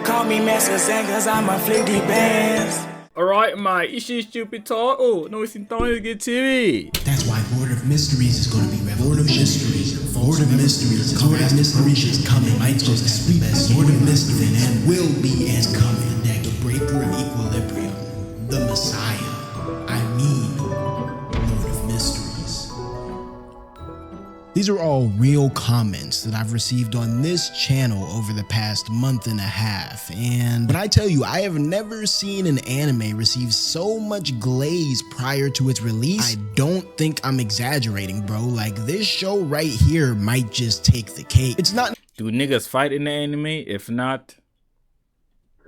Call me Master Zen cause I'm a flicky bands. Alright, mate, it's your stupid title. No, it's in time to get TV. That's why Lord of Mysteries is going to be Lord of Mysteries. Lord of Mysteries. Lord of Mysteries is coming. Mike's supposed to sweep us. Lord of Mysteries and will be and coming. The breaker of equilibrium. The Messiah. I mean, Lord of Mysteries. These are all real comments that I've received on this channel over the past month and a half, and when I tell you I have never seen an anime receive so much glaze prior to its release, I don't think I'm exaggerating, bro. Like, this show right here might just take the cake. It's not— Do niggas fight in the anime? If not,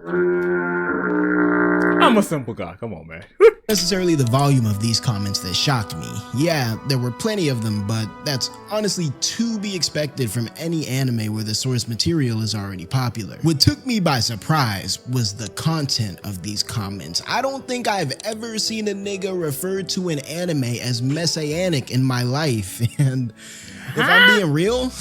I'm a simple guy. Come on, man. necessarily the volume of these comments that shocked me. Yeah, there were plenty of them, but that's honestly to be expected from any anime where the source material is already popular. What took me by surprise was the content of these comments. I don't think I've ever seen a nigga refer to an anime as messianic in my life, and if I'm being real,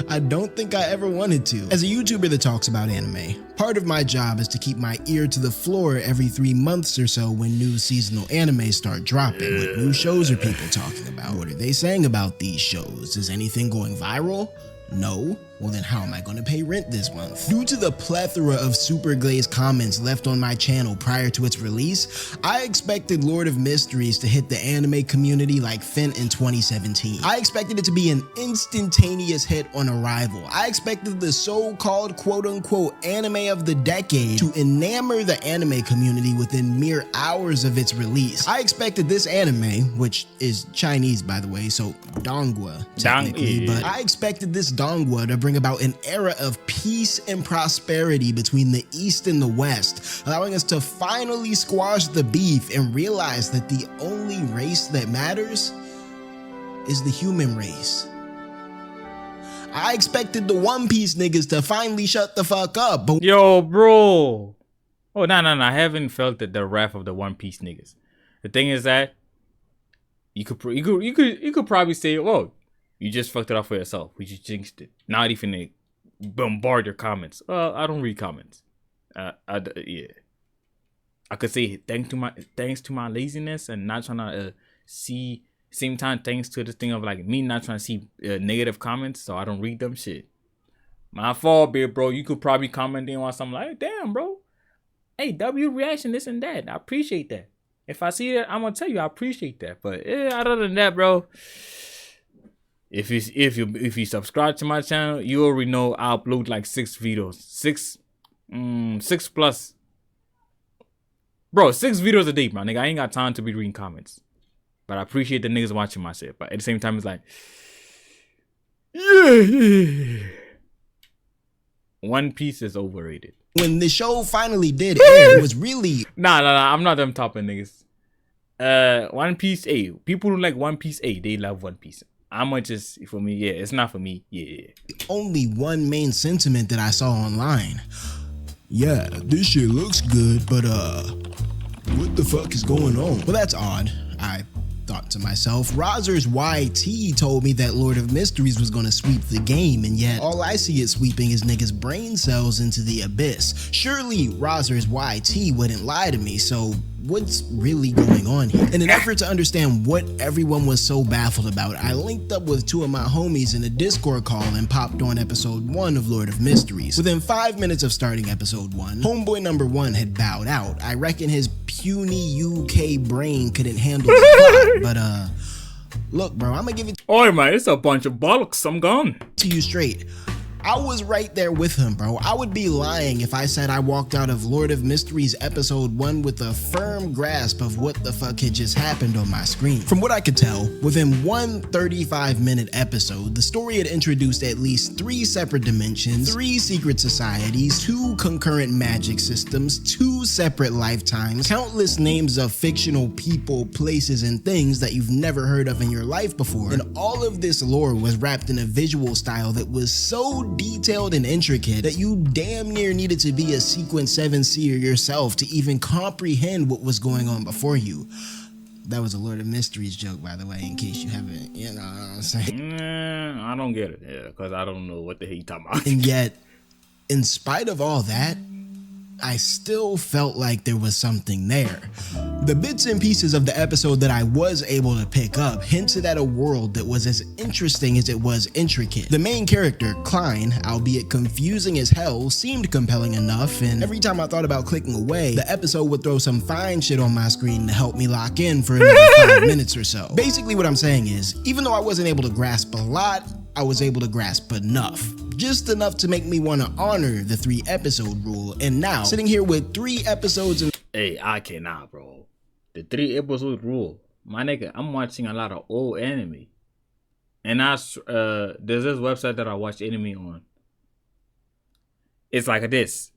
I don't think I ever wanted to. As a YouTuber that talks about anime, part of my job is to keep my ear to the floor every 3 months or so when new seasonal anime start dropping. What new shows are people talking about? What are they saying about these shows? Is anything going viral? No? Well then how am I going to pay rent this month? Due to the plethora of super glazed comments left on my channel prior to its release, I expected Lord of Mysteries to hit the anime community like Fent in 2017. I expected it to be an instantaneous hit on arrival. I expected the so-called quote-unquote anime of the decade to enamor the anime community within mere hours of its release. I expected this anime, which is Chinese by the way, so dongwa technically, but I expected this dongwa to bring about an era of peace and prosperity between the East and the West, allowing us to finally squash the beef and realize that the only race that matters is the human race. I expected the One Piece niggas to finally shut the fuck up, but yo, bro. Oh, no. I haven't felt the wrath of the One Piece niggas. The thing is that you could probably say, "Whoa, you just fucked it up for yourself. We just jinxed it." Not even bombard your comments. I don't read comments. Yeah. I could say thanks to my laziness and not trying to see. Same time, thanks to this thing of like me not trying to see negative comments, so I don't read them shit. My fault, bit, bro. You could probably comment in on something like, "Damn, bro. Hey, W reaction, this and that. I appreciate that. If I see that, I'm gonna tell you I appreciate that." But other than that, bro. If you subscribe to my channel, you already know I upload like 6 videos. 6 plus. Bro, 6 videos a day, my nigga. I ain't got time to be reading comments. But I appreciate the niggas watching my shit. But at the same time, it's like, yeah. One Piece is overrated. when the show finally did air, it was really— Nah. I'm not them topping niggas. One Piece, people who like One Piece, they love One Piece. I'm just, for me, yeah, it's not for me, yeah. only one main sentiment that I saw online. Yeah, this shit looks good, but what the fuck is going on? Well, that's odd, I thought to myself. Rozer's YT told me that Lord of Mysteries was gonna sweep the game, and yet all I see it sweeping is niggas' brain cells into the abyss. Surely Rozer's YT wouldn't lie to me, so what's really going on here? In an effort to understand what everyone was so baffled about, I linked up with 2 of my homies in a Discord call and popped on episode 1 of Lord of Mysteries. Within 5 minutes of starting episode 1, homeboy number 1 had bowed out. I reckon his puny UK brain couldn't handle the plot, but look bro, I'm gonna give it Oi man, it's a bunch of bollocks, I'm gone. to you straight. I was right there with him, bro. I would be lying if I said I walked out of Lord of Mysteries episode 1 with a firm grasp of what the fuck had just happened on my screen. From what I could tell, within one 35-minute episode, the story had introduced at least 3 separate dimensions, 3 secret societies, 2 concurrent magic systems, 2 separate lifetimes, countless names of fictional people, places, and things that you've never heard of in your life before, and all of this lore was wrapped in a visual style that was so detailed and intricate that you damn near needed to be a Sequence 7 seer yourself to even comprehend what was going on before you. That was a Lord of Mysteries joke, by the way, in case you haven't, you know what I'm saying. I don't get it, yeah, because I don't know what the hell you talking about. And yet, in spite of all that, I still felt like there was something there. The bits and pieces of the episode that I was able to pick up hinted at a world that was as interesting as it was intricate. The main character, Klein, albeit confusing as hell, seemed compelling enough, and every time I thought about clicking away, the episode would throw some fine shit on my screen to help me lock in for another 5 minutes or so. Basically what I'm saying is, even though I wasn't able to grasp a lot, I was able to grasp enough. Just enough to make me want to honor the 3-episode rule, and now, sitting here with 3 episodes and— Hey, I cannot, bro. The 3-episode rule. My nigga, I'm watching a lot of old anime. And there's this website that I watch anime on. It's like this.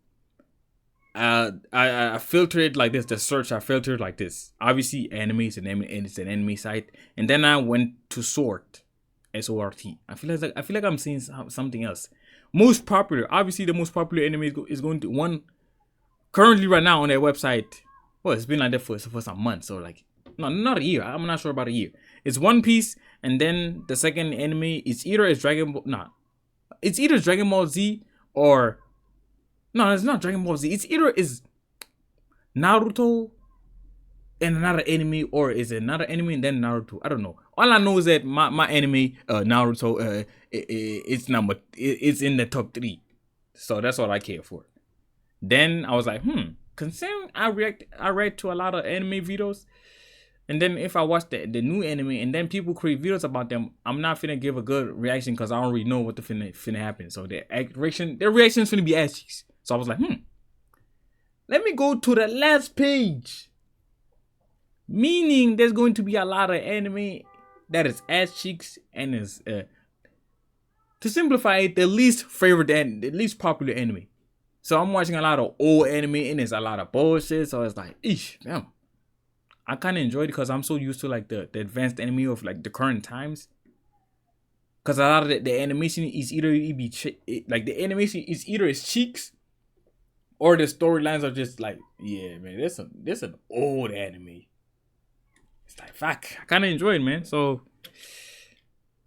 I filter it like this. The search, I filter it like this. Obviously, anime is an anime site. And then I went to sort. S-O-R-T. I feel like I'm seeing something else. Most popular. Obviously, the most popular anime is going to one currently right now on their website. Well, it's been like that for some months. So like, no, not a year. I'm not sure about a year. It's One Piece, and then the second anime is either Dragon Ball. Nah, it's either Dragon Ball Z or no, it's not Dragon Ball Z. It's either is Naruto and another anime, or is it another anime and then Naruto? I don't know. All I know is that my anime, Naruto, it's in the top 3. So that's all I care for. Then I was like, considering I read to a lot of anime videos, and then if I watch the new anime and then people create videos about them, I'm not finna give a good reaction because I don't really know what the finna happen. So their reaction's finna be ass cheeks. So I was like, let me go to the last page. Meaning there's going to be a lot of anime that is ass cheeks and is, to simplify it, the least favorite and the least popular anime. So I'm watching a lot of old anime and it's a lot of bullshit. So it's like, damn. I kind of enjoy it because I'm so used to like the advanced anime of like the current times. Because a lot of the animation is either the animation is either its cheeks or the storylines are just like, yeah, man, this an old anime. It's like, fuck, I kind of enjoy it, man. So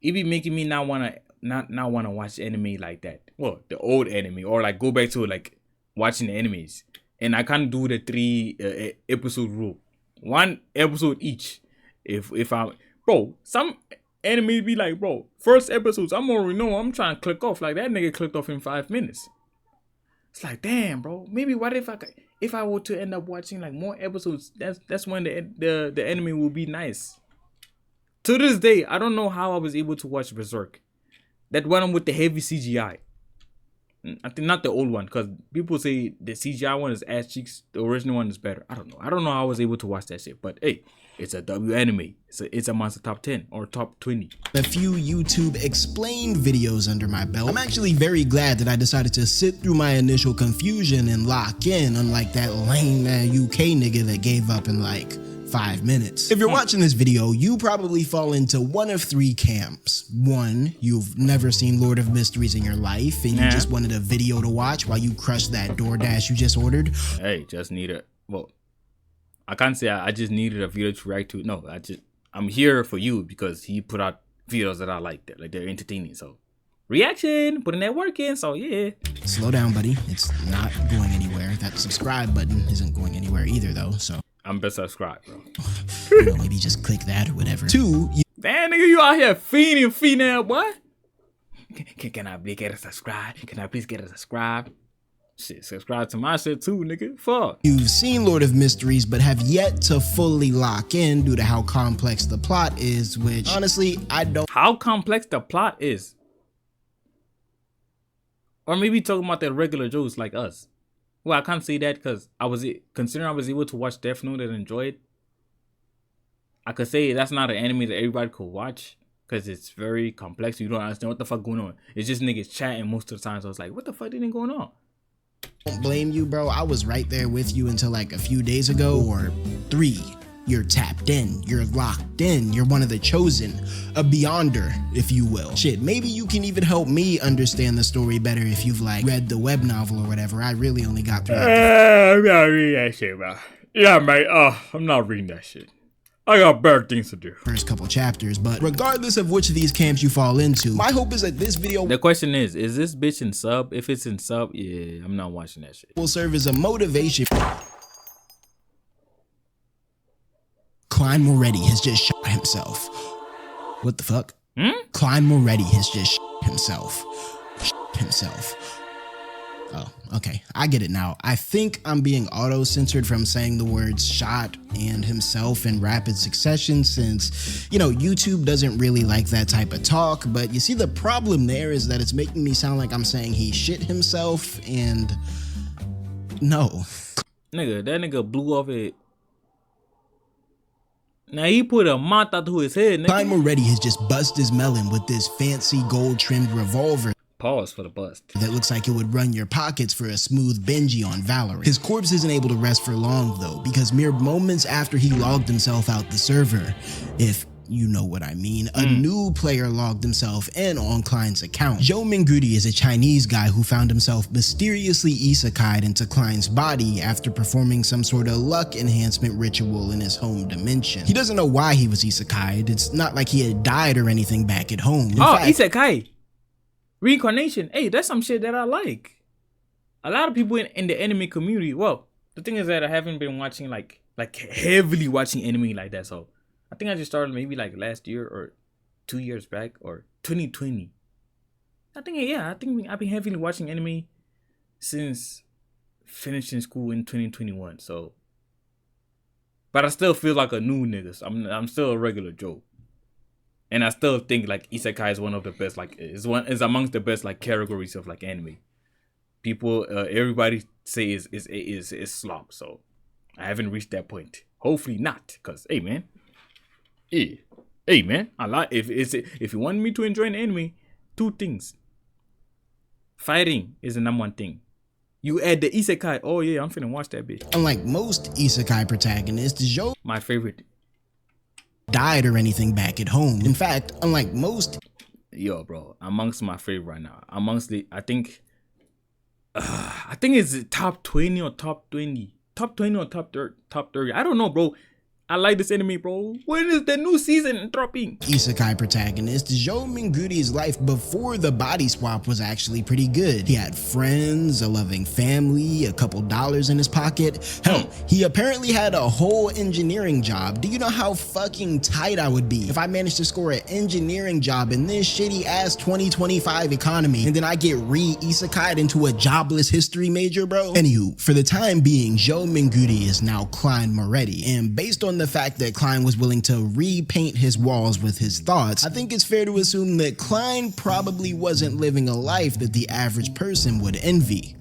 it be making me not wanna watch anime like that. Well, the old anime, or like go back to like watching the animes. And I can't do the 3 episode rule. 1 episode each. If I, bro, some anime be like, bro, first episodes, I'm already know I'm trying to click off. Like that nigga clicked off in 5 minutes. It's like, damn, bro. Maybe what if I were to end up watching like more episodes, that's when the anime will be nice. To this day, I don't know how I was able to watch Berserk. That one with the heavy CGI. I think not the old one, because people say the CGI one is ass cheeks. The original one is better. I don't know how I was able to watch that shit. But hey, it's a W anime. It's a monster top 10 or top 20. A few YouTube explained videos under my belt. I'm actually very glad that I decided to sit through my initial confusion and lock in, unlike that lame UK nigga that gave up in like 5 minutes. If you're watching this video, you probably fall into one of 3 camps. 1, you've never seen Lord of Mysteries in your life and you just wanted a video to watch while you crushed that DoorDash you just ordered. Hey, I can't say I just needed a video to react to. No, I'm here for you because he put out videos that I like. They're entertaining. So reaction, putting that work in. So yeah. Slow down, buddy. It's not going anywhere. That subscribe button isn't going anywhere either, though. So I'm best subscribed, bro. Maybe just click that or whatever. 2, damn nigga, you out here fiending now, boy. Can I please get a subscribe? Can I please get a subscribe? Shit, subscribe to my shit too, nigga. Fuck. You've seen Lord of Mysteries, but have yet to fully lock in due to how complex the plot is, which honestly, I don't. How complex the plot is? Or maybe talking about the regular Joes like us. Well, I can't say that because considering I was able to watch Death Note and enjoy it. I could say that's not an anime that everybody could watch because it's very complex. You don't understand what the fuck going on. It's just niggas chatting most of the time. So it's like, what the fuck didn't going on? Don't blame you, bro. I was right there with you until like a few days ago. Or 3, you're tapped in, you're locked in, you're one of the chosen, a beyonder, if you will. Shit, maybe you can even help me understand the story better if you've like read the web novel or whatever. I really only got through I'm not reading that shit, bro. Yeah, mate. I'm not reading that shit. I got better things to do. First couple chapters, but regardless of which of these camps you fall into, my hope is that this video The question is this bitch in sub? If it's in sub, yeah, I'm not watching that shit. will serve as a motivation. Klein Moretti has just shot himself. What the fuck? Klein Moretti has just shot himself. Oh, okay. I get it now. I think I'm being auto-censored from saying the words shot and himself in rapid succession since, you know, YouTube doesn't really like that type of talk. But you see, the problem there is that it's making me sound like I'm saying he shit himself, and no. Nigga, that nigga blew off it. Now he put a mouth out to his head, nigga. Klein Moretti has just bust his melon with this fancy gold-trimmed revolver. Pause for the bust. That looks like it would run your pockets for a smooth Benji on Valorant. His corpse isn't able to rest for long though, because mere moments after he logged himself out the server, if you know what I mean, a new player logged himself in on Klein's account. Joe Minguti is a Chinese guy who found himself mysteriously isekai'd into Klein's body after performing some sort of luck enhancement ritual in his home dimension. He doesn't know why he was isekai'd. It's not like he had died or anything back at home. In fact, isekai. Reincarnation. Hey, that's some shit that I like. A lot of people in the anime community, well, the thing is that I haven't been watching like heavily watching anime like that. So I think I just started maybe like last year or 2 years back or 2020. I think I've been heavily watching anime since finishing school in 2021. So, but I still feel like a new nigga. So I'm still a regular Joe. And I still think like isekai is one of the best, like is amongst the best like categories of like anime. People, everybody say is slump. So I haven't reached that point. Hopefully not, cause hey man, I like if you want me to enjoy an anime, two things. Fighting is the #1 thing. You add the isekai. Oh yeah, I'm finna watch that bitch. unlike most isekai protagonists, Joe My favorite. died or anything back at home. In fact, unlike most, Yo, bro, amongst my favorite right now. Amongst the, I think it's top 20 or top 20. Top 20 or top 30. I don't know, bro. I like this anime, bro. When is the new season dropping? isekai protagonist, Joe Minguti's life before the body swap was actually pretty good. He had friends, a loving family, a couple dollars in his pocket. Hell, he apparently had a whole engineering job. Do you know how fucking tight I would be if I managed to score an engineering job in this shitty ass 2025 economy and then I get re-isekai'd into a jobless history major, bro? Anywho, for the time being, Joe Minguti is now Klein Moretti, and based on the fact that Klein was willing to repaint his walls with his thoughts, I think it's fair to assume that Klein probably wasn't living a life that the average person would envy.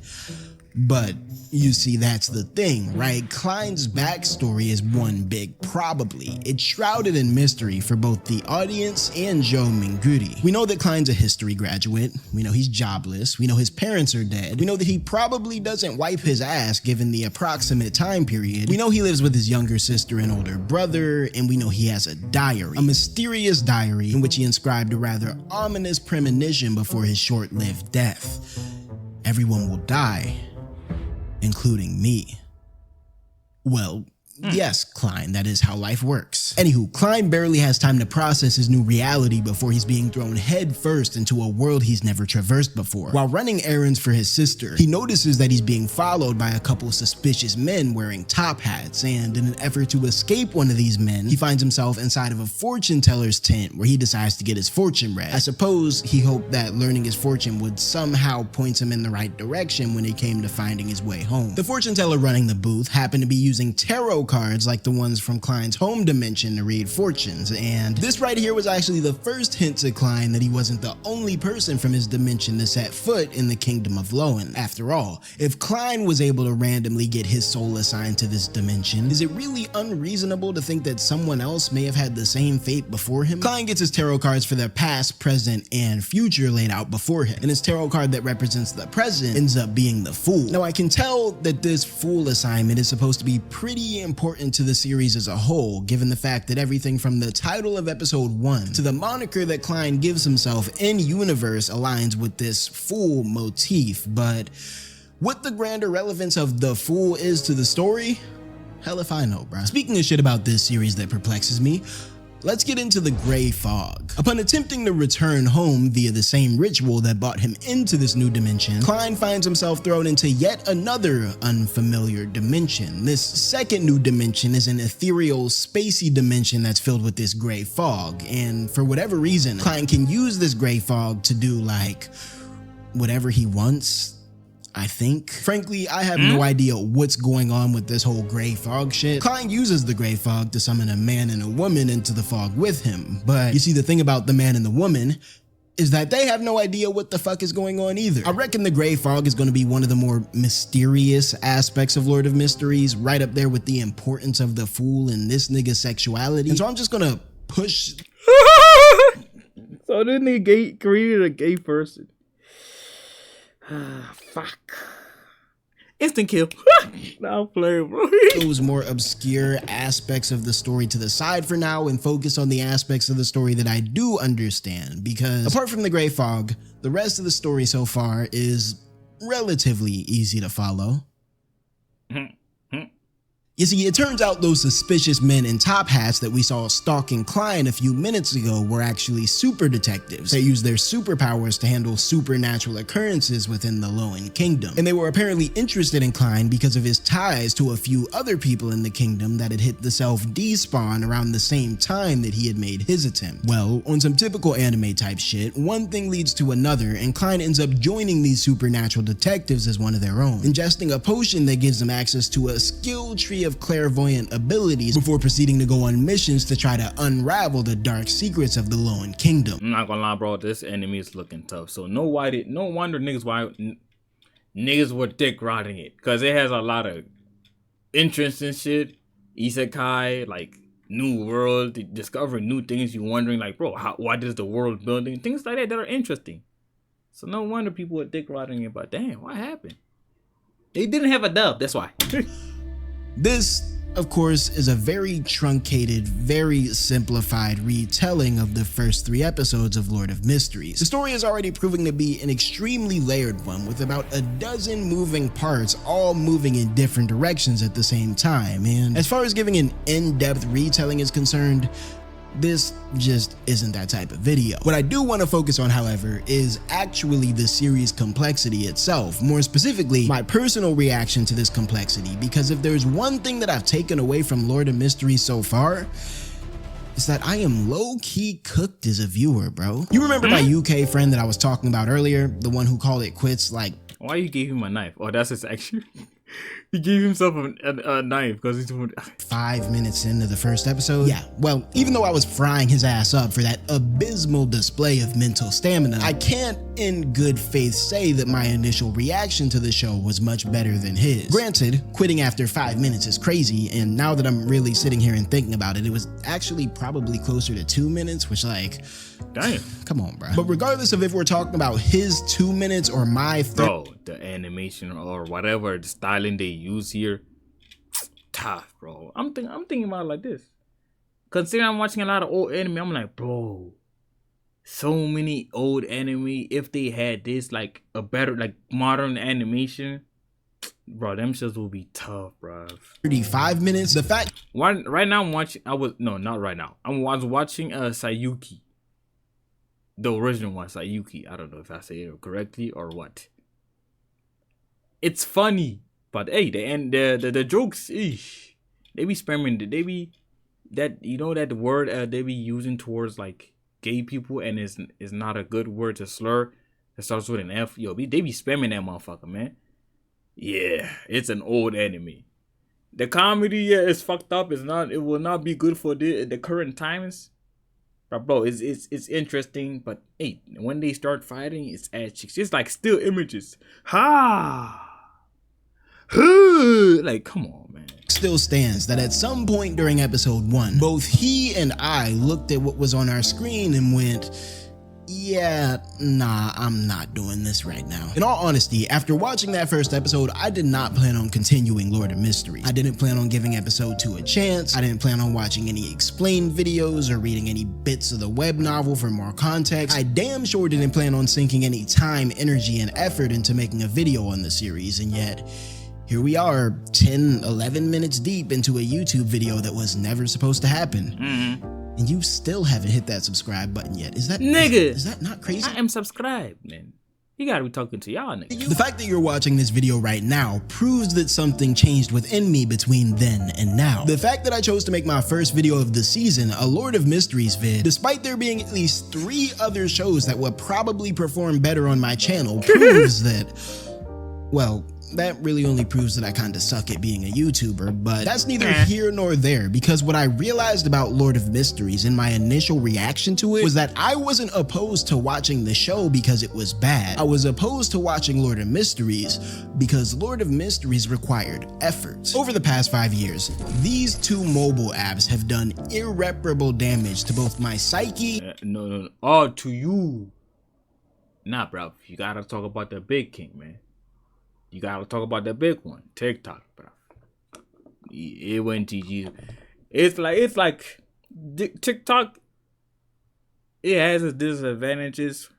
But you see, that's the thing, right? Klein's backstory is one big probably. It's shrouded in mystery for both the audience and Joe Minguti. We know that Klein's a history graduate. We know he's jobless. We know his parents are dead. We know that he probably doesn't wipe his ass given the approximate time period. We know he lives with his younger sister and older brother, and we know he has a diary, a mysterious diary in which he inscribed a rather ominous premonition before his short-lived death. Everyone will die, including me. Well, yes, Klein, that is how life works. Anywho, Klein barely has time to process his new reality before he's being thrown headfirst into a world he's never traversed before. While running errands for his sister, he notices that he's being followed by a couple suspicious men wearing top hats, and in an effort to escape one of these men, he finds himself inside of a fortune teller's tent where he decides to get his fortune read. I suppose he hoped that learning his fortune would somehow point him in the right direction when it came to finding his way home. The fortune teller running the booth happened to be using tarot cards like the ones from Klein's home dimension to read fortunes, and this right here was actually the first hint to Klein that he wasn't the only person from his dimension to set foot in the kingdom of Lowen. After all, if Klein was able to randomly get his soul assigned to this dimension, is it really unreasonable to think that someone else may have had the same fate before him? Klein gets his tarot cards for their past, present, and future laid out before him, and his tarot card that represents the present ends up being the Fool. Now I can tell that this Fool assignment is supposed to be pretty important to the series as a whole, given the fact that everything from the title of episode 1 to the moniker that Klein gives himself in universe aligns with this Fool motif. But what the grander relevance of the Fool is to the story, Hell if I know, bruh. Speaking of shit about this series that perplexes me, let's get into the Gray Fog. Upon attempting to return home via the same ritual that brought him into this new dimension, Klein finds himself thrown into yet another unfamiliar dimension. This second new dimension is an ethereal, spacey dimension that's filled with this gray fog, and for whatever reason, Klein can use this gray fog to do like whatever he wants, I think. Frankly, I have no idea what's going on with this whole gray fog shit. Klein uses the gray fog to summon a man and a woman into the fog with him, but you see, the thing about the man and the woman is that they have no idea what the fuck is going on either. I reckon the gray fog is going to be one of the more mysterious aspects of Lord of Mysteries, right up there with the importance of the fool and this nigga's sexuality. And so I'm just gonna push. So then they created a gay person. Fuck. Instant kill. Now I'm playing, bro. Those more obscure aspects of the story to the side for now and focus on the aspects of the story that I do understand, because apart from the gray fog, the rest of the story so far is relatively easy to follow. You see, it turns out those suspicious men in top hats that we saw stalking Klein a few minutes ago were actually super detectives that use their superpowers to handle supernatural occurrences within the Lowen Kingdom. And they were apparently interested in Klein because of his ties to a few other people in the kingdom that had hit the self-despawn around the same time that he had made his attempt. Well, on some typical anime type shit, one thing leads to another, and Klein ends up joining these supernatural detectives as one of their own, ingesting a potion that gives him access to a skill tree of clairvoyant abilities before proceeding to go on missions to try to unravel the dark secrets of the Lowen Kingdom. I'm not gonna lie, bro, this enemy is looking tough. So no wonder niggas were dick rotting it, because it has a lot of interesting shit, isekai, like new world, discovering new things. You wondering like, bro, what is the world building, things like that are interesting. So no wonder people were dick rotting it. But damn, what happened? They didn't have a dub, that's why. This, of course, is a very truncated, very simplified retelling of the first 3 episodes of Lord of Mysteries. The story is already proving to be an extremely layered one, with about a dozen moving parts all moving in different directions at the same time, and as far as giving an in-depth retelling is concerned, this just isn't that type of video. What I do want to focus on, however, is actually the series complexity itself, more specifically my personal reaction to this complexity, because if there's one thing that I've taken away from Lord of Mysteries so far, it's that I am low-key cooked as a viewer, bro. You remember my UK friend that I was talking about earlier, the one who called it quits like... Why you gave him a knife? Oh, that's his action. He gave himself a knife because he's doing 5 minutes into the first episode. Yeah, well, even though I was frying his ass up for that abysmal display of mental stamina, I can't in good faith say that my initial reaction to the show was much better than his. Granted, quitting after 5 minutes is crazy, and now that I'm really sitting here and thinking about it, it was actually probably closer to 2 minutes, which like, damn, come on, bro. But regardless of if we're talking about his 2 minutes or my bro, the animation or whatever the styling they use here, tough, bro. I'm thinking about it like this. Considering I'm watching a lot of old anime, I'm like, bro, so many old anime. If they had this, like a better, like modern animation, bro, them shows will be tough, bro. 35 minutes. The fact right now I'm watching. Not right now. I was watching Sayuki, the original one, Sayuki. I don't know if I say it correctly or what. It's funny, but hey, the jokes, eesh, they be spamming. They be that, you know, that the word they be using towards like gay people, and is not a good word to slur. It starts with an F. Yo, they be spamming that motherfucker, man. Yeah, it's an old anime. The comedy, yeah, is fucked up. It will not be good for the current times. But bro, it's interesting. But hey, when they start fighting, it's ass cheeks. It's like still images. Like, come on, man. Still stands that at some point during episode 1, both he and I looked at what was on our screen and went, yeah, nah, I'm not doing this right now. In all honesty, after watching that first episode, I did not plan on continuing Lord of Mystery. I didn't plan on giving episode 2 a chance. I didn't plan on watching any explained videos or reading any bits of the web novel for more context. I damn sure didn't plan on sinking any time, energy, and effort into making a video on the series, and yet here we are 10, 11 minutes deep into a YouTube video that was never supposed to happen. And you still haven't hit that subscribe button yet. Is that is that not crazy? I am subscribed, man. You gotta be talking to y'all niggas. The fact that you're watching this video right now proves that something changed within me between then and now. The fact that I chose to make my first video of the season a Lord of Mysteries vid, despite there being at least 3 other shows that would probably perform better on my channel, proves that, well, that really only proves that I kinda suck at being a YouTuber, but that's neither here nor there, because what I realized about Lord of Mysteries in my initial reaction to it was that I wasn't opposed to watching the show because it was bad. I was opposed to watching Lord of Mysteries because Lord of Mysteries required effort. Over the past 5 years, these 2 mobile apps have done irreparable damage to both my psyche. No. Oh, to you. Nah, bro. You gotta talk about the big king, man. You gotta talk about the big one, TikTok, bro. It went GG. It's like TikTok. It has its disadvantages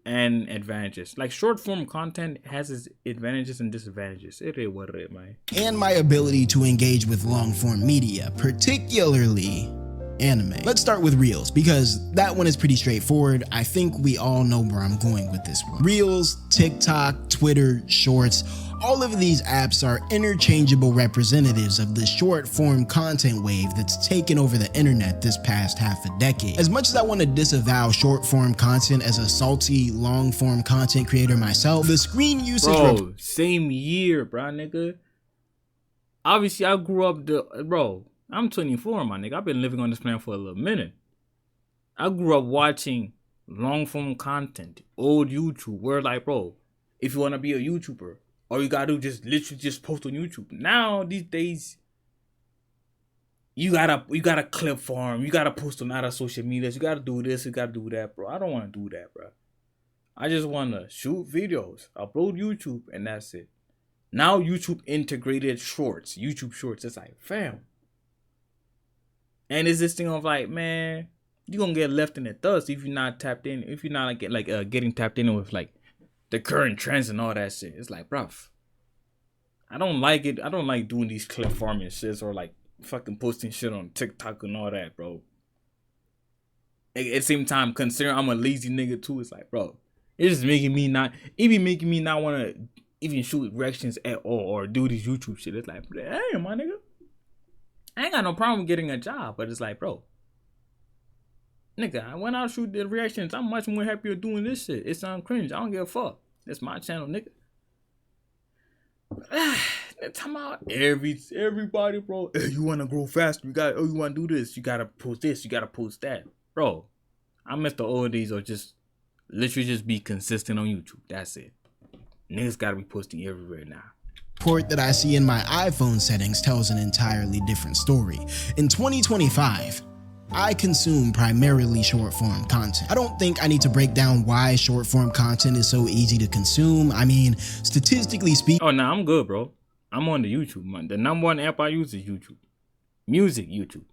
and advantages. Like short form content has its advantages and disadvantages. It is what it is, man. And my ability to engage with long form media, particularly anime. Let's start with Reels, because that one is pretty straightforward. I think we all know where I'm going with this one. Reels, TikTok, Twitter, Shorts, all of these apps are interchangeable representatives of the short form content wave that's taken over the internet this past half a decade. As much as I want to disavow short form content as a salty long form content creator myself, the screen usage— Bro, same year, bro, nigga. Obviously, I grew up bro, I'm 24, my nigga. I've been living on this planet for a little minute. I grew up watching long form content, old YouTube, where like, bro, if you want to be a YouTuber, all you gotta do just literally just post on YouTube. Now these days, you gotta clip farm, you gotta post on other social medias, you gotta do this, you gotta do that, bro. I don't want to do that, bro. I just want to shoot videos, upload YouTube, and that's it. Now YouTube integrated shorts, YouTube shorts. It's like, fam. And it's this thing of like, man, you're gonna get left in the dust if you're not tapped in, if you're not getting tapped in with like the current trends and all that shit. It's like, bruv, I don't like it. I don't like doing these clip farming shits or like fucking posting shit on TikTok and all that, bro. At the same time, considering I'm a lazy nigga too, it's like, bro, it's just making me not want to even shoot reactions at all or do these YouTube shit. It's like, hey, my nigga, I ain't got no problem getting a job, but it's like, bro, nigga, when I shoot the reactions, I'm much more happier doing this shit. It sound cringe. I don't give a fuck. It's my channel, nigga. Time out. Everybody, bro. Hey, you wanna grow faster? You wanna do this? You gotta post this. You gotta post that, bro. I miss the old days of just literally just be consistent on YouTube. That's it. Niggas gotta be posting everywhere now. Port that I see in my iPhone settings tells an entirely different story. In 2025, I consume primarily short form content. I don't think I need to break down why short form content is so easy to consume. I mean, statistically speaking— Oh, nah, I'm good, bro. I'm on the YouTube, man. The number one app I use is YouTube. Music, YouTube.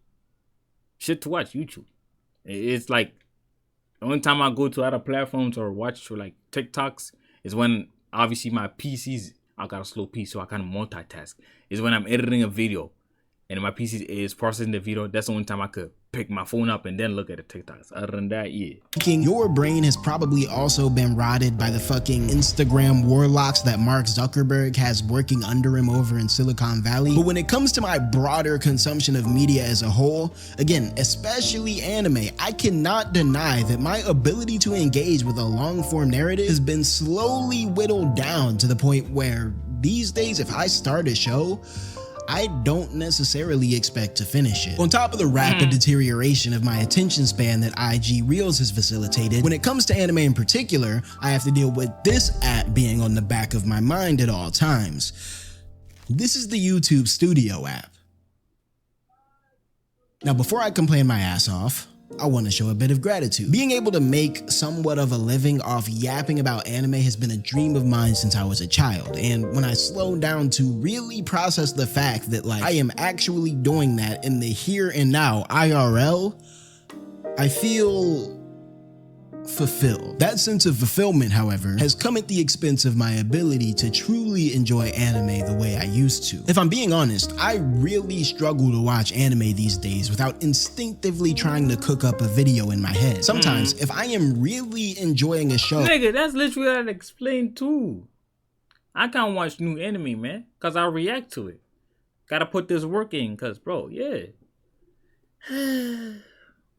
Shit to watch, YouTube. It's like the only time I go to other platforms or watch for like TikToks is when obviously my PC's— I got a slow PC, so I kind of multitask. Is when I'm editing a video and my PC is processing the video. That's the only time I could pick my phone up and then look at the TikToks. Other than that, yeah. Your brain has probably also been rotted by the fucking Instagram warlocks that Mark Zuckerberg has working under him over in Silicon Valley. But when it comes to my broader consumption of media as a whole, again, especially anime, I cannot deny that my ability to engage with a long form narrative has been slowly whittled down to the point where these days, if I start a show, I don't necessarily expect to finish it. On top of the rapid deterioration of my attention span that IG Reels has facilitated, when it comes to anime in particular, I have to deal with this app being on the back of my mind at all times. This is the YouTube Studio app. Now, before I complain my ass off, I want to show a bit of gratitude. Being able to make somewhat of a living off yapping about anime has been a dream of mine since I was a child, and when I slowed down to really process the fact that like I am actually doing that in the here and now IRL, I feel fulfilled. That sense of fulfillment, however, has come at the expense of my ability to truly enjoy anime the way I used to. If I'm being honest, I really struggle to watch anime these days without instinctively trying to cook up a video in my head. Sometimes, if I am really enjoying a show... Nigga, that's literally what I explained too. I can't watch new anime, man, because I react to it. Gotta put this work in, because, bro, yeah.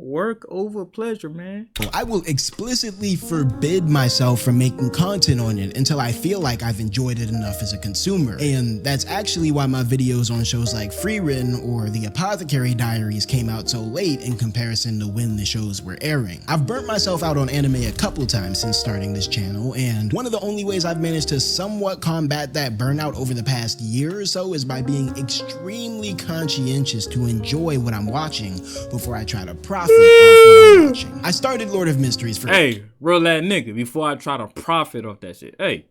Work over pleasure, man. I will explicitly forbid myself from making content on it until I feel like I've enjoyed it enough as a consumer. And that's actually why my videos on shows like Freerun or The Apothecary Diaries came out so late in comparison to when the shows were airing. I've burnt myself out on anime a couple times since starting this channel, and one of the only ways I've managed to somewhat combat that burnout over the past year or so is by being extremely conscientious to enjoy what I'm watching before I try to profit off what I'm watching. I started Lord of Mysteries for— Hey, real that nigga, before I try to profit off that shit. Hey,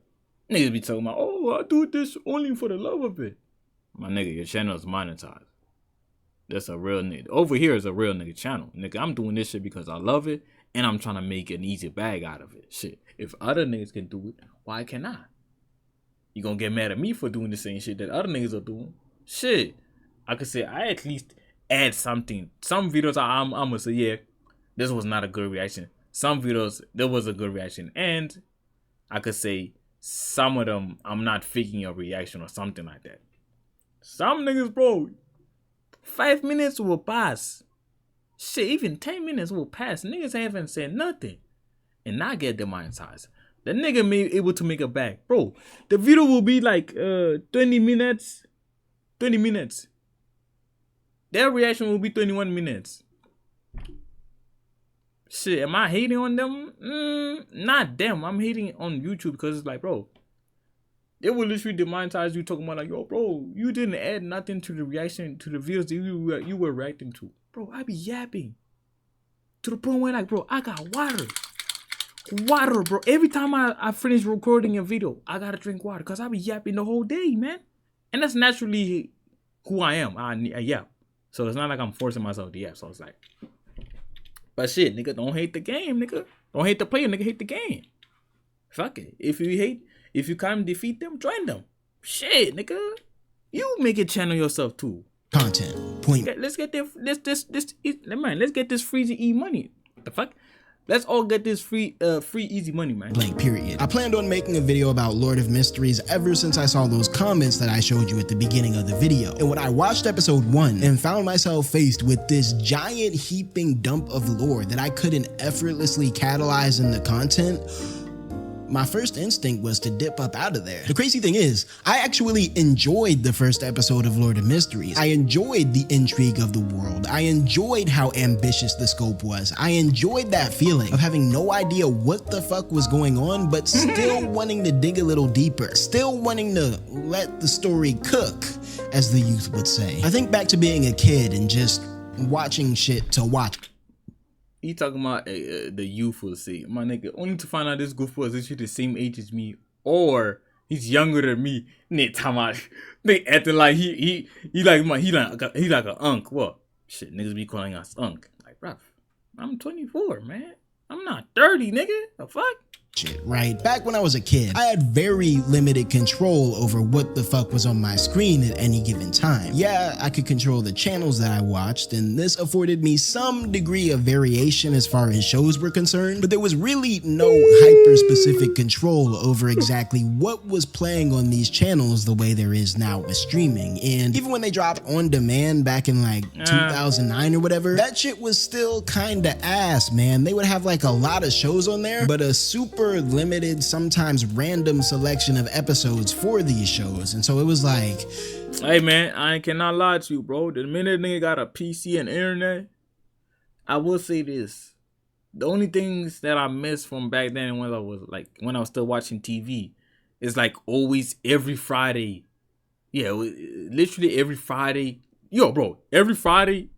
niggas be talking about, oh, I do this only for the love of it. My nigga, your channel is monetized. That's a real nigga. Over here is a real nigga channel. Nigga, I'm doing this shit because I love it, and I'm trying to make an easy bag out of it. Shit, if other niggas can do it, why can't I? You gonna get mad at me for doing the same shit that other niggas are doing? Shit, I could say I at least add something. Some videos I'm gonna say, yeah, this was not a good reaction. Some videos there was a good reaction, and I could say some of them I'm not faking a reaction or something like that. Some niggas, bro, 5 minutes will pass. Shit, even 10 minutes will pass. Niggas haven't said nothing, and I get demonetized. The nigga may be able to make it back, bro. The video will be like 20 minutes. 20 minutes. Their reaction will be 21 minutes. Shit, am I hating on them? Not them. I'm hating on YouTube because it's like, bro, they will literally demonetize you talking about like, yo, bro, you didn't add nothing to the reaction to the videos that you were reacting to. Bro, I be yapping to the point where like, bro, I got water. Water, bro. Every time I finish recording a video, I gotta drink water because I be yapping the whole day, man. And that's naturally who I am. I yap. So it's not like I'm forcing myself to yap. So it's like, but shit, nigga, don't hate the game, nigga. Don't hate the player, nigga, hate the game. Fuck it. If you can't defeat them, join them. Shit, nigga. You make a channel yourself too. content. Point. Let's get let's get this free to eat money. The fuck? Let's all get this free easy money, man. Blank period. I planned on making a video about Lord of Mysteries ever since I saw those comments that I showed you at the beginning of the video. And when I watched episode 1 and found myself faced with this giant heaping dump of lore that I couldn't effortlessly catalyze into content, my first instinct was to dip up out of there. The crazy thing is, I actually enjoyed the first episode of Lord of Mysteries. I enjoyed the intrigue of the world. I enjoyed how ambitious the scope was. I enjoyed that feeling of having no idea what the fuck was going on, but still wanting to dig a little deeper. Still wanting to let the story cook, as the youth would say. I think back to being a kid and just watching shit to watch. He talking about the youth will see. My nigga, only to find out this goofball is actually the same age as me, or he's younger than me. They acting like he like an unk. What? Shit, niggas be calling us unk. Like, bruh, I'm 24, man. I'm not 30, nigga. The fuck? Shit, right? Back when I was a kid, I had very limited control over what the fuck was on my screen at any given time. Yeah, I could control the channels that I watched, and this afforded me some degree of variation as far as shows were concerned, but there was really no hyper-specific control over exactly what was playing on these channels the way there is now with streaming. And even when they dropped on demand back in like 2009 or whatever, that shit was still kinda ass, man. They would have like a lot of shows on there, but a super limited, sometimes random selection of episodes for these shows. And so it was like, hey man, I cannot lie to you, bro. The minute nigga got a PC and internet, I will say this. The only things that I missed from back then when I was still watching TV is like always every Friday. Yeah, literally every Friday. Yo, bro, every Friday,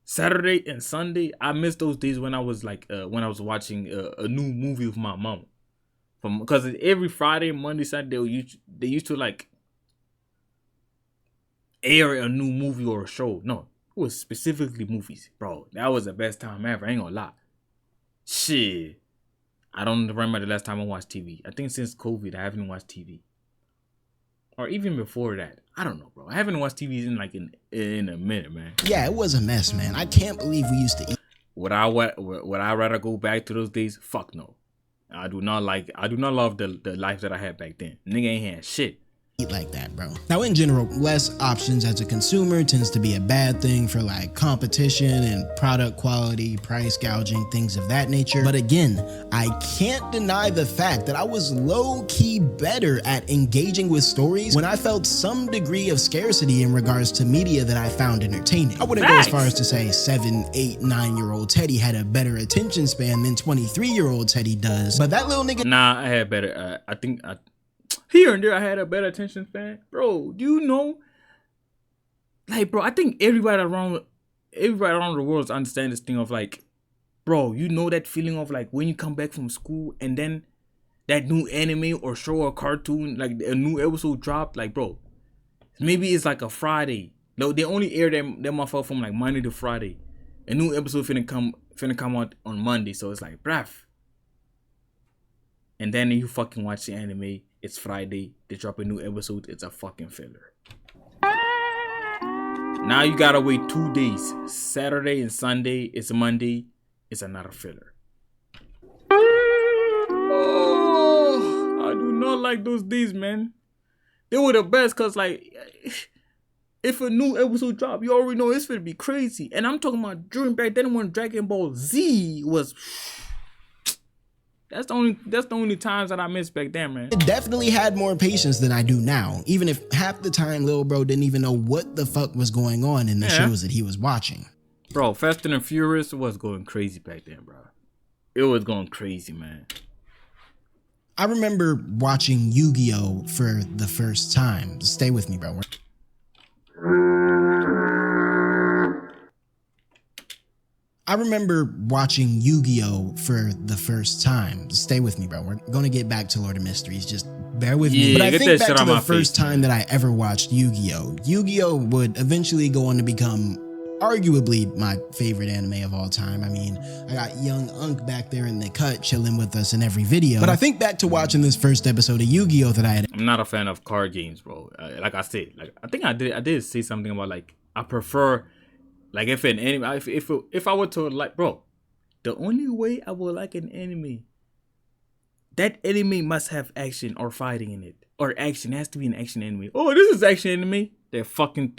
Saturday and Sunday, I miss those days when I was like when I was watching a new movie with my mom. Because every Friday, Monday, Saturday, they used to like air a new movie or a show. No, it was specifically movies, bro. That was the best time ever. I ain't gonna lie. Shit, I don't remember the last time I watched TV. I think since COVID, I haven't watched TV. Or even before that. I don't know, bro. I haven't watched TV in a minute, man. Yeah, it was a mess, man. I can't believe we used to eat Would I rather go back to those days? Fuck no. I do not love the life that I had back then. Nigga ain't had shit like that, bro. Now, in general, less options as a consumer tends to be a bad thing for like competition and product quality, price gouging, things of that nature. But again, I can't deny the fact that I was low-key better at engaging with stories when I felt some degree of scarcity in regards to media that I found entertaining. I wouldn't go as far as to say 7, 8, 9-year-old Teddy had a better attention span than 23-year-old Teddy does, but that little nigga— Nah, I had better. I think here and there I had a better attention span, bro. Do you know? Like, bro, I think everybody around the world understand this thing of like, bro, you know that feeling of like when you come back from school and then that new anime or show or cartoon, like a new episode dropped, like, bro, maybe it's like a Friday. No, they only air them motherfucker from like Monday to Friday. A new episode finna come out on Monday, so it's like, bruh. And then you fucking watch the anime. It's Friday. They drop a new episode. It's a fucking filler. Now you gotta wait 2 days. Saturday and Sunday. It's a Monday. It's another filler. Oh, I do not like those days, man. They were the best because, like, if a new episode drop, you already know it's gonna be crazy. And I'm talking about during back then when Dragon Ball Z was. That's the only times that I missed back then, man. It definitely had more patience than I do now, even if half the time little bro didn't even know what the fuck was going on in the shows that he was watching. Bro, Fast and Furious was going crazy back then, bro. It was going crazy, man. I remember watching Yu-Gi-Oh! For the first time. Stay with me, bro. I remember watching Yu-Gi-Oh! For the first time. Stay with me, bro. We're going to get back to Lord of Mysteries. Just bear with me. But I think back to the first time that I ever watched Yu-Gi-Oh! Yu-Gi-Oh! Would eventually go on to become arguably my favorite anime of all time. I mean, I got young Unk back there in the cut chilling with us in every video. But I think back to watching this first episode of Yu-Gi-Oh! That I had. I'm not a fan of card games, bro. Like I said, like I think I did say something about like I prefer. Like if an anime, if I were to like, bro, the only way I would like an anime, that anime must have action or fighting in it, or action. It has to be an action anime. Oh, this is action anime. They fucking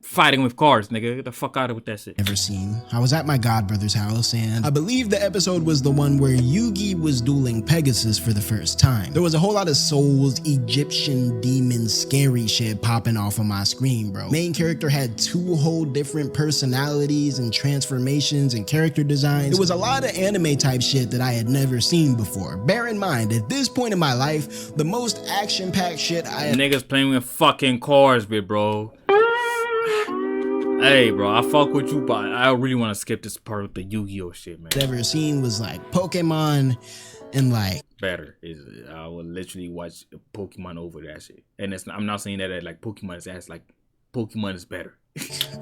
fighting with cars, nigga. Get the fuck out of with that shit. Ever seen. I was at my godbrother's house, and I believe the episode was the one where Yugi was dueling Pegasus for the first time. There was a whole lot of souls, Egyptian demon, scary shit popping off on my screen, bro. Main character had 2 whole different personalities and transformations and character designs. It was a lot of anime type shit that I had never seen before. Bear in mind, at this point in my life, the most action-packed shit I had— Niggas playing with fucking cars, bro. Hey, bro, I fuck with you, but I really want to skip this part with the Yu-Gi-Oh! Shit, man. Ever seen was like Pokemon and like better. I would literally watch Pokemon over that shit. And I'm not saying that like Pokemon is ass, like Pokemon is better.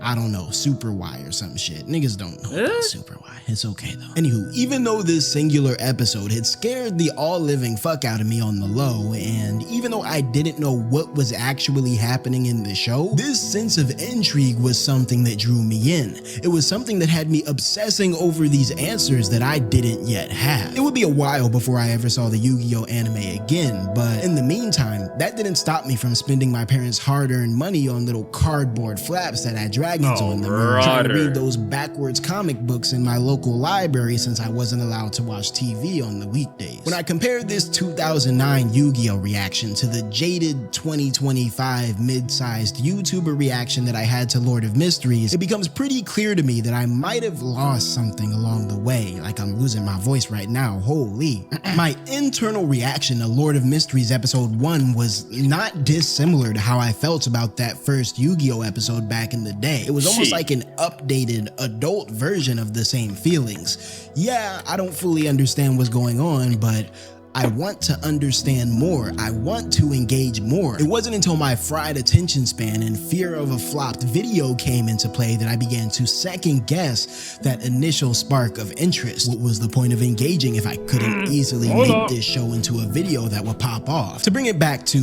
I don't know, Super Y or some shit. Niggas don't know about Super Y. It's okay though. Anywho, even though this singular episode had scared the all-living fuck out of me on the low, and even though I didn't know what was actually happening in the show, this sense of intrigue was something that drew me in. It was something that had me obsessing over these answers that I didn't yet have. It would be a while before I ever saw the Yu-Gi-Oh! Anime again, but in the meantime, that didn't stop me from spending my parents' hard-earned money on little cardboard flaps that had dragons on them, and trying to read those backwards comic books in my local library since I wasn't allowed to watch TV on the weekdays. When I compared this 2009 Yu-Gi-Oh! Reaction to the jaded 2025 mid-sized YouTuber reaction that I had to Lord of Mysteries, it becomes pretty clear to me that I might have lost something along the way. Like I'm losing my voice right now, holy. My internal reaction to Lord of Mysteries episode 1 was not dissimilar to how I felt about that first Yu-Gi-Oh! Episode back in the day. It was almost like an updated adult version of the same feelings. Yeah, I don't fully understand what's going on, but I want to understand more. I want to engage more. It wasn't until my fried attention span and fear of a flopped video came into play that I began to second guess that initial spark of interest. What was the point of engaging if I couldn't easily make this show into a video that would pop off? To bring it back to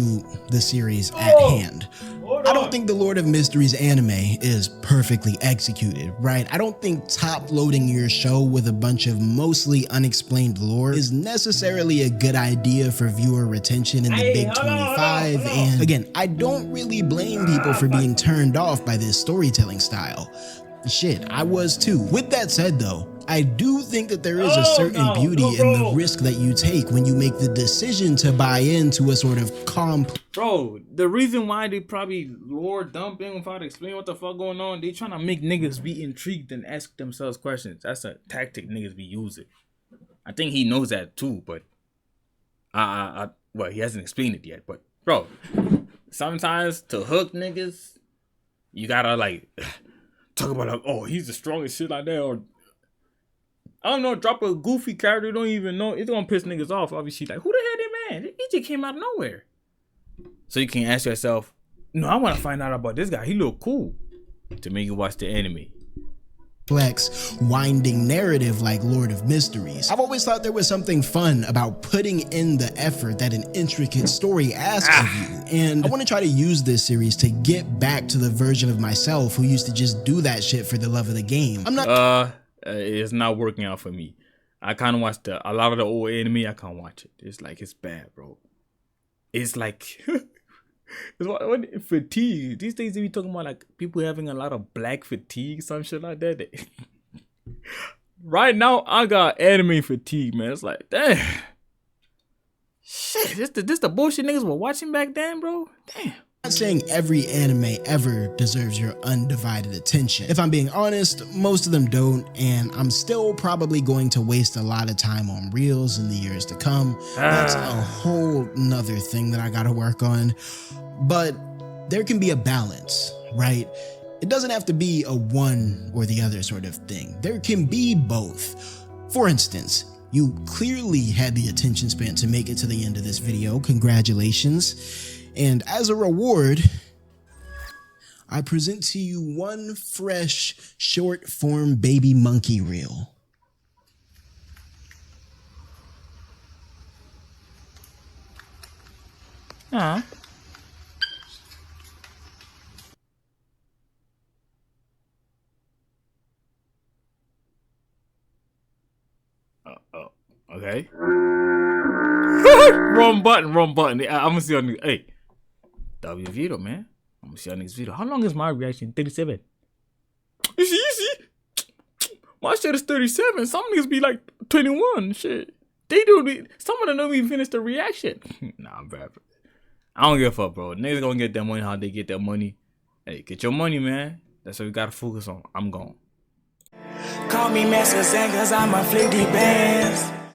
the series at hand, I don't think the Lord of Mysteries anime is perfectly executed, right? I don't think top-loading your show with a bunch of mostly unexplained lore is necessarily a good idea for viewer retention in the Big 25, and again, I don't really blame people for being turned off by this storytelling style. Shit, I was too. With that said though, I do think that there is a certain beauty in the risk that you take when you make the decision to buy into a sort of Bro, the reason why they probably lore dumping without explaining what the fuck going on, they trying to make niggas be intrigued and ask themselves questions. That's a tactic niggas be using. I think he knows that too, but well, he hasn't explained it yet. But bro, sometimes to hook niggas, you gotta like talk about like, oh, he's the strongest shit like that, or I don't know, drop a goofy character you don't even know. It's gonna piss niggas off. Obviously, like, who the hell that man? He just came out of nowhere. So you can ask yourself, no, I want to find out about this guy. He look cool, to make you watch the anime. Complex, winding narrative like Lord of Mysteries. I've always thought there was something fun about putting in the effort that an intricate story asks of you, and I want to try to use this series to get back to the version of myself who used to just do that shit for the love of the game. I'm not it's not working out for me. I kind of watched a lot of the old anime. I can't watch it. It's like, it's bad, bro. It's like it's what fatigue. These days they be talking about like people having a lot of black fatigue, some shit like that. Right now I got anime fatigue, man. It's like, damn, shit. This the bullshit niggas were watching back then, bro. Damn. I'm not saying every anime ever deserves your undivided attention. If I'm being honest, most of them don't, and I'm still probably going to waste a lot of time on reels in the years to come. That's a whole nother thing that I gotta work on. But there can be a balance, right? It doesn't have to be a one or the other sort of thing. There can be both. For instance, you clearly had the attention span to make it to the end of this video. Congratulations. And as a reward, I present to you one fresh short form baby monkey reel. Okay. Wrong button. I'm gonna see on the hey. W video, man. I'm gonna see our next video. How long is my reaction? 37. You see? My shit is 37. Some niggas be like 21. Shit. They do. Some of them don't even finish the reaction. Nah, I'm bad. I don't give a fuck, bro. Niggas gonna get their money how they get their money. Hey, get your money, man. That's what we gotta focus on. I'm gone. Call me Master Zen, cause I'm a flick these bands.